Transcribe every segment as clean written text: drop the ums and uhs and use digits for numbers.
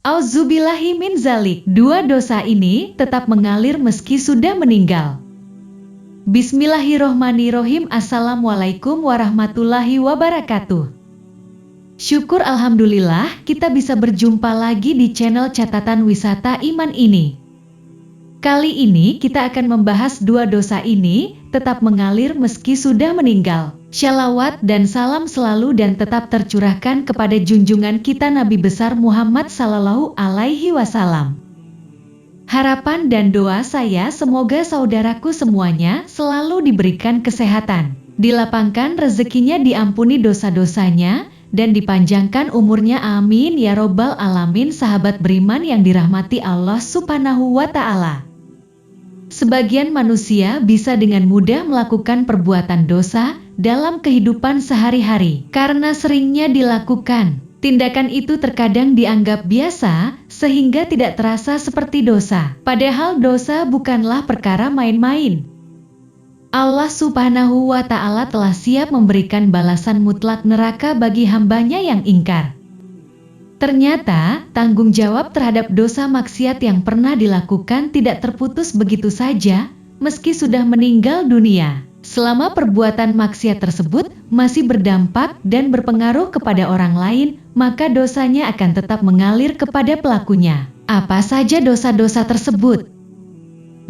Auzubillahi min zalik. Dua dosa ini tetap mengalir meski sudah meninggal. Bismillahirrohmanirrohim. Assalamualaikum warahmatullahi wabarakatuh. Syukur alhamdulillah kita bisa berjumpa lagi di channel Catatan Wisata Iman ini. Kali ini kita akan membahas dua dosa ini tetap mengalir meski sudah meninggal. Shalawat dan salam selalu dan tetap tercurahkan kepada junjungan kita Nabi besar Muhammad Sallallahu Alaihi Wasallam. Harapan dan doa saya semoga saudaraku semuanya selalu diberikan kesehatan, dilapangkan rezekinya, diampuni dosa-dosanya, dan dipanjangkan umurnya, amin ya robbal alamin. Sahabat beriman yang dirahmati Allah Subhanahu wa Ta'ala, sebagian manusia bisa dengan mudah melakukan perbuatan dosa dalam kehidupan sehari-hari. Karena seringnya dilakukan, tindakan itu terkadang dianggap biasa sehingga tidak terasa seperti dosa. Padahal dosa bukanlah perkara main-main. Allah Subhanahu wa Ta'ala telah siap memberikan balasan mutlak neraka bagi hambanya yang ingkar. Ternyata, tanggung jawab terhadap dosa maksiat yang pernah dilakukan tidak terputus begitu saja, meski sudah meninggal dunia. Selama perbuatan maksiat tersebut masih berdampak dan berpengaruh kepada orang lain, maka dosanya akan tetap mengalir kepada pelakunya. Apa saja dosa-dosa tersebut?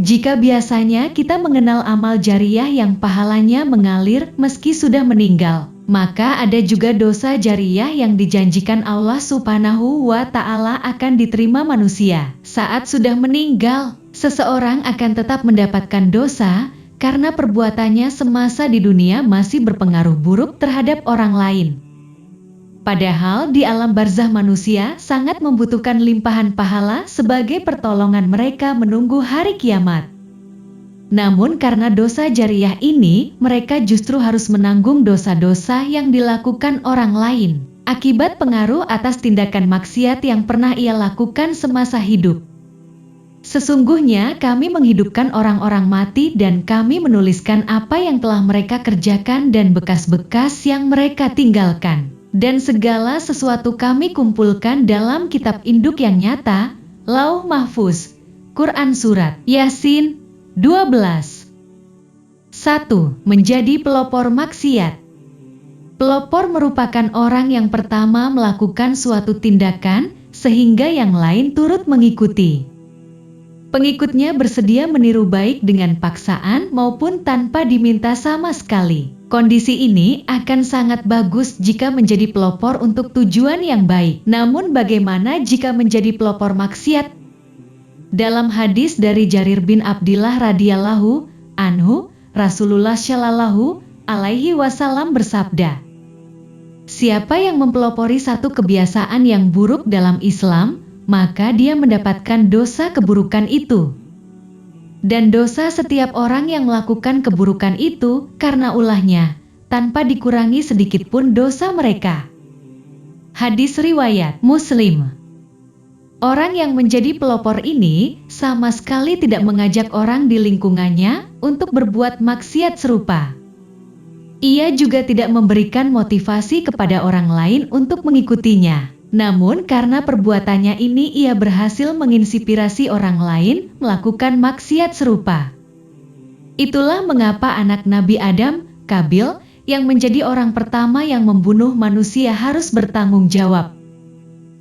Jika biasanya kita mengenal amal jariah yang pahalanya mengalir meski sudah meninggal, maka ada juga dosa jariah yang dijanjikan Allah Subhanahu wa Ta'ala akan diterima manusia saat sudah meninggal. Seseorang akan tetap mendapatkan dosa karena perbuatannya semasa di dunia masih berpengaruh buruk terhadap orang lain. Padahal di alam barzah manusia sangat membutuhkan limpahan pahala sebagai pertolongan mereka menunggu hari kiamat. Namun karena dosa jariah ini, mereka justru harus menanggung dosa-dosa yang dilakukan orang lain, akibat pengaruh atas tindakan maksiat yang pernah ia lakukan semasa hidup. Sesungguhnya kami menghidupkan orang-orang mati dan kami menuliskan apa yang telah mereka kerjakan dan bekas-bekas yang mereka tinggalkan. Dan segala sesuatu kami kumpulkan dalam kitab induk yang nyata, Lauh Mahfuz. Quran Surat Yasin 12. 1. Menjadi pelopor maksiat. Pelopor merupakan orang yang pertama melakukan suatu tindakan, sehingga yang lain turut mengikuti. Pengikutnya bersedia meniru baik dengan paksaan maupun tanpa diminta sama sekali. Kondisi ini akan sangat bagus jika menjadi pelopor untuk tujuan yang baik. Namun bagaimana jika menjadi pelopor maksiat? Dalam hadis dari Jarir bin Abdillah radhiyallahu anhu, Rasulullah shallallahu alaihi wasallam bersabda, "Siapa yang mempelopori satu kebiasaan yang buruk dalam Islam, maka dia mendapatkan dosa keburukan itu. Dan dosa setiap orang yang melakukan keburukan itu karena ulahnya, tanpa dikurangi sedikit pun dosa mereka." Hadis riwayat Muslim. Orang yang menjadi pelopor ini sama sekali tidak mengajak orang di lingkungannya untuk berbuat maksiat serupa. Ia juga tidak memberikan motivasi kepada orang lain untuk mengikutinya. Namun karena perbuatannya ini ia berhasil menginspirasi orang lain melakukan maksiat serupa. Itulah mengapa anak Nabi Adam, Kabil, yang menjadi orang pertama yang membunuh manusia harus bertanggung jawab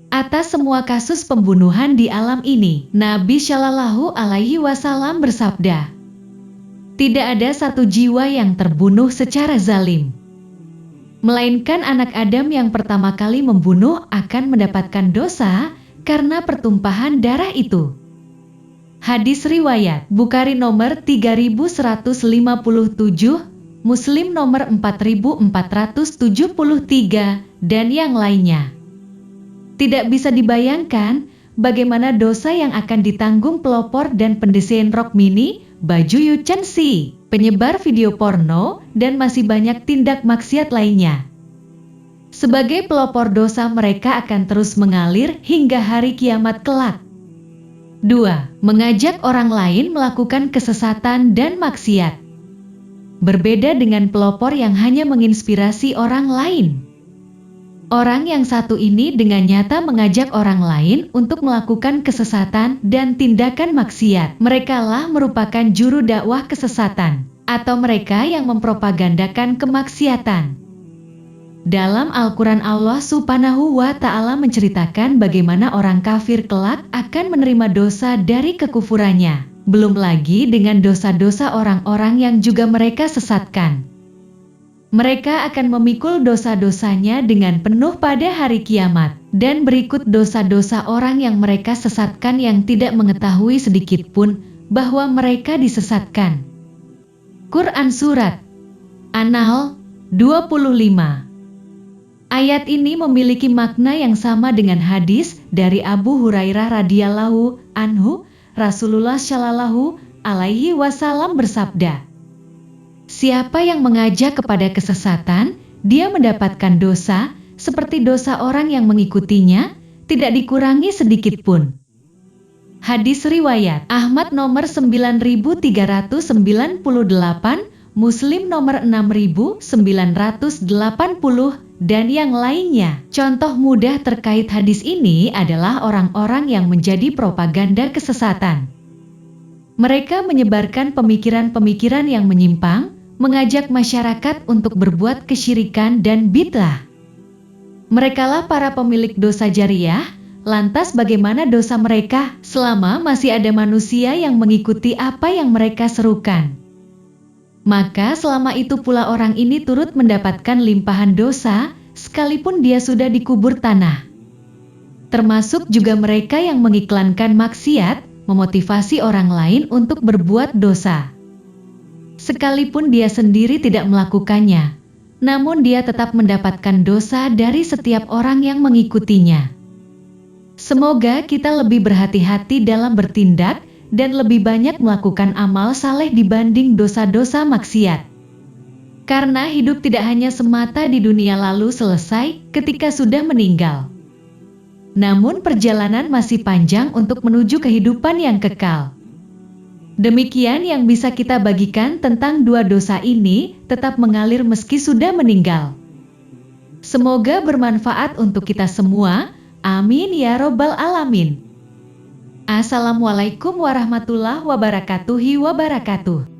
atas semua kasus pembunuhan di alam ini. Nabi Shallallahu Alaihi Wasallam bersabda, "Tidak ada satu jiwa yang terbunuh secara zalim, melainkan anak Adam yang pertama kali membunuh akan mendapatkan dosa karena pertumpahan darah itu." Hadis riwayat Bukhari nomor 3157, Muslim nomor 4473, dan yang lainnya. Tidak bisa dibayangkan bagaimana dosa yang akan ditanggung pelopor dan pendesain rok mini, baju Yuchensi, penyebar video porno, dan masih banyak tindak maksiat lainnya. Sebagai pelopor dosa mereka akan terus mengalir hingga hari kiamat kelak. 2. Mengajak orang lain melakukan kesesatan dan maksiat. Berbeda dengan pelopor yang hanya menginspirasi orang lain. Orang yang satu ini dengan nyata mengajak orang lain untuk melakukan kesesatan dan tindakan maksiat. Merekalah merupakan juru dakwah kesesatan, atau mereka yang mempropagandakan kemaksiatan. Dalam Al-Quran Allah Subhanahu wa Ta'ala menceritakan bagaimana orang kafir kelak akan menerima dosa dari kekufurannya. Belum lagi dengan dosa-dosa orang-orang yang juga mereka sesatkan. Mereka akan memikul dosa-dosanya dengan penuh pada hari kiamat. Dan berikut dosa-dosa orang yang mereka sesatkan yang tidak mengetahui sedikitpun bahwa mereka disesatkan. Quran Surat An-Nahl 25. Ayat ini memiliki makna yang sama dengan hadis dari Abu Hurairah radhiyallahu anhu. Rasulullah shallallahu alaihi wasallam bersabda, "Siapa yang mengajak kepada kesesatan, dia mendapatkan dosa, seperti dosa orang yang mengikutinya, tidak dikurangi sedikit pun." Hadis riwayat Ahmad nomor 9398, Muslim nomor 6980, dan yang lainnya. Contoh mudah terkait hadis ini adalah orang-orang yang menjadi propaganda kesesatan. Mereka menyebarkan pemikiran-pemikiran yang menyimpang, mengajak masyarakat untuk berbuat kesyirikan dan bid'ah. Merekalah para pemilik dosa jariah. Lantas bagaimana dosa mereka selama masih ada manusia yang mengikuti apa yang mereka serukan? Maka selama itu pula orang ini turut mendapatkan limpahan dosa, sekalipun dia sudah dikubur tanah. Termasuk juga mereka yang mengiklankan maksiat, memotivasi orang lain untuk berbuat dosa. Sekalipun dia sendiri tidak melakukannya, namun dia tetap mendapatkan dosa dari setiap orang yang mengikutinya. Semoga kita lebih berhati-hati dalam bertindak dan lebih banyak melakukan amal saleh dibanding dosa-dosa maksiat. Karena hidup tidak hanya semata di dunia lalu selesai ketika sudah meninggal. Namun perjalanan masih panjang untuk menuju kehidupan yang kekal. Demikian yang bisa kita bagikan tentang dua dosa ini, tetap mengalir meski sudah meninggal. Semoga bermanfaat untuk kita semua. Amin ya robbal alamin. Assalamualaikum warahmatullahi wabarakatuh.